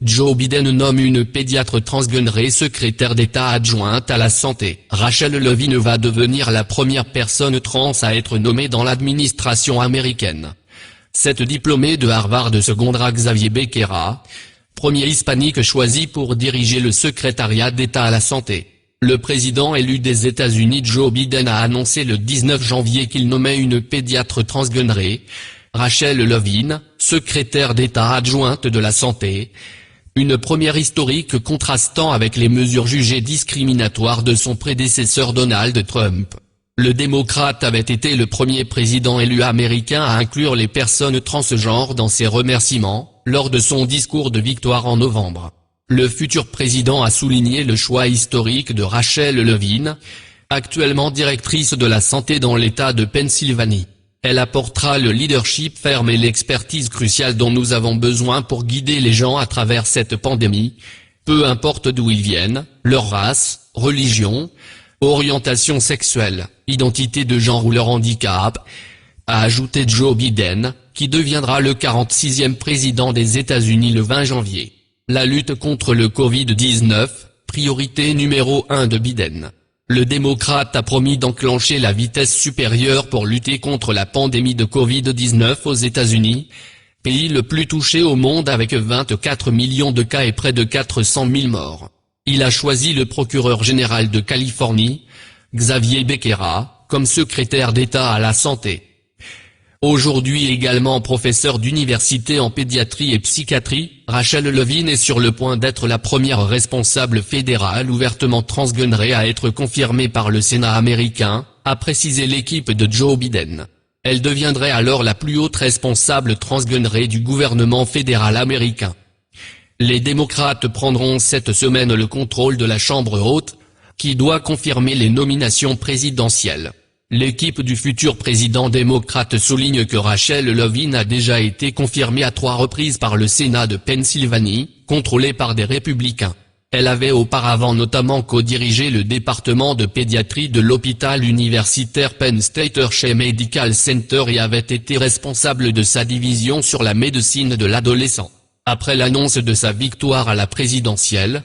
Joe Biden nomme une pédiatre transgenrée secrétaire d'État adjointe à la santé. Rachel Levine va devenir la première personne trans à être nommée dans l'administration américaine. Cette diplômée de Harvard secondera Xavier Becerra, premier hispanique choisi pour diriger le secrétariat d'État à la santé. Le président élu des États-Unis Joe Biden a annoncé le 19 janvier qu'il nommait une pédiatre transgenrée, Rachel Levine, secrétaire d'État adjointe de la santé. Une première historique contrastant avec les mesures jugées discriminatoires de son prédécesseur Donald Trump. Le démocrate avait été le premier président élu américain à inclure les personnes transgenres dans ses remerciements, lors de son discours de victoire en novembre. Le futur président a souligné le choix historique de Rachel Levine, actuellement directrice de la santé dans l'État de Pennsylvanie. Elle apportera le leadership ferme et l'expertise cruciale dont nous avons besoin pour guider les gens à travers cette pandémie, peu importe d'où ils viennent, leur race, religion, orientation sexuelle, identité de genre ou leur handicap, a ajouté Joe Biden, qui deviendra le 46e président des États-Unis le 20 janvier. La lutte contre le Covid-19, priorité numéro 1 de Biden. Le démocrate a promis d'enclencher la vitesse supérieure pour lutter contre la pandémie de Covid-19 aux États-Unis, pays le plus touché au monde avec 24 millions de cas et près de 400 000 morts. Il a choisi le procureur général de Californie, Xavier Becerra, comme secrétaire d'État à la santé. Aujourd'hui également professeur d'université en pédiatrie et psychiatrie, Rachel Levine est sur le point d'être la première responsable fédérale ouvertement transgenrée à être confirmée par le Sénat américain, a précisé l'équipe de Joe Biden. Elle deviendrait alors la plus haute responsable transgenrée du gouvernement fédéral américain. Les démocrates prendront cette semaine le contrôle de la Chambre haute, qui doit confirmer les nominations présidentielles. L'équipe du futur président démocrate souligne que Rachel Levine a déjà été confirmée à 3 reprises par le Sénat de Pennsylvanie, contrôlé par des républicains. Elle avait auparavant notamment co-dirigé le département de pédiatrie de l'hôpital universitaire Penn State Hershey Medical Center et avait été responsable de sa division sur la médecine de l'adolescent. Après l'annonce de sa victoire à la présidentielle,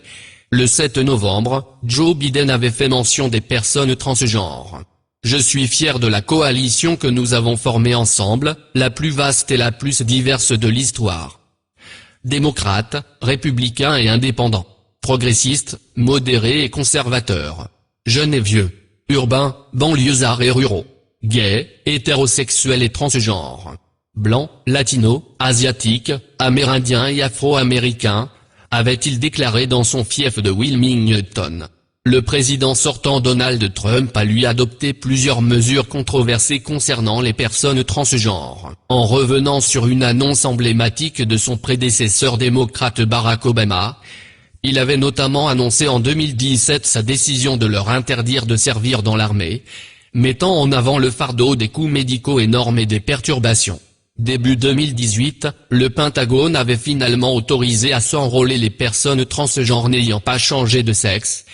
le 7 novembre, Joe Biden avait fait mention des personnes transgenres. Je suis fier de la coalition que nous avons formée ensemble, la plus vaste et la plus diverse de l'histoire. Démocrates, républicains et indépendants, progressistes, modérés et conservateurs, jeunes et vieux, urbains, banlieusards et ruraux, gays, hétérosexuels et transgenres, blancs, latinos, asiatiques, amérindiens et afro-américains, avait-il déclaré dans son fief de Wilmington. Le président sortant Donald Trump a lui adopté plusieurs mesures controversées concernant les personnes transgenres, en revenant sur une annonce emblématique de son prédécesseur démocrate Barack Obama. Il avait notamment annoncé en 2017 sa décision de leur interdire de servir dans l'armée, mettant en avant le fardeau des coûts médicaux énormes et des perturbations. Début 2018, le Pentagone avait finalement autorisé à s'enrôler les personnes transgenres n'ayant pas changé de sexe,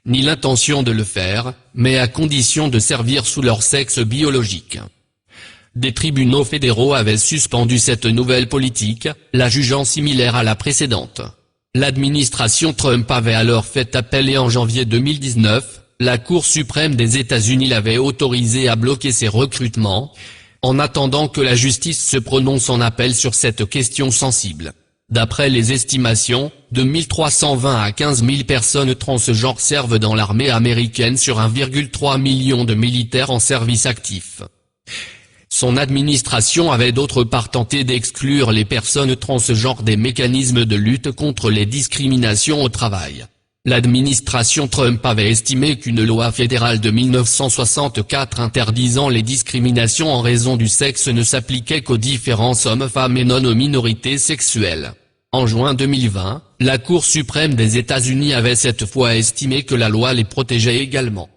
ni l'intention de le faire, mais à condition de servir sous leur sexe biologique. Des tribunaux fédéraux avaient suspendu cette nouvelle politique, la jugeant similaire à la précédente. L'administration Trump avait alors fait appel et en janvier 2019, la Cour suprême des États-Unis l'avait autorisé à bloquer ses recrutements, en attendant que la justice se prononce en appel sur cette question sensible. D'après les estimations, de 1320 à 15 000 personnes transgenres servent dans l'armée américaine sur 1,3 million de militaires en service actif. Son administration avait d'autre part tenté d'exclure les personnes transgenres des mécanismes de lutte contre les discriminations au travail. L'administration Trump avait estimé qu'une loi fédérale de 1964 interdisant les discriminations en raison du sexe ne s'appliquait qu'aux différences hommes-femmes et non aux minorités sexuelles. En juin 2020, la Cour suprême des États-Unis avait cette fois estimé que la loi les protégeait également.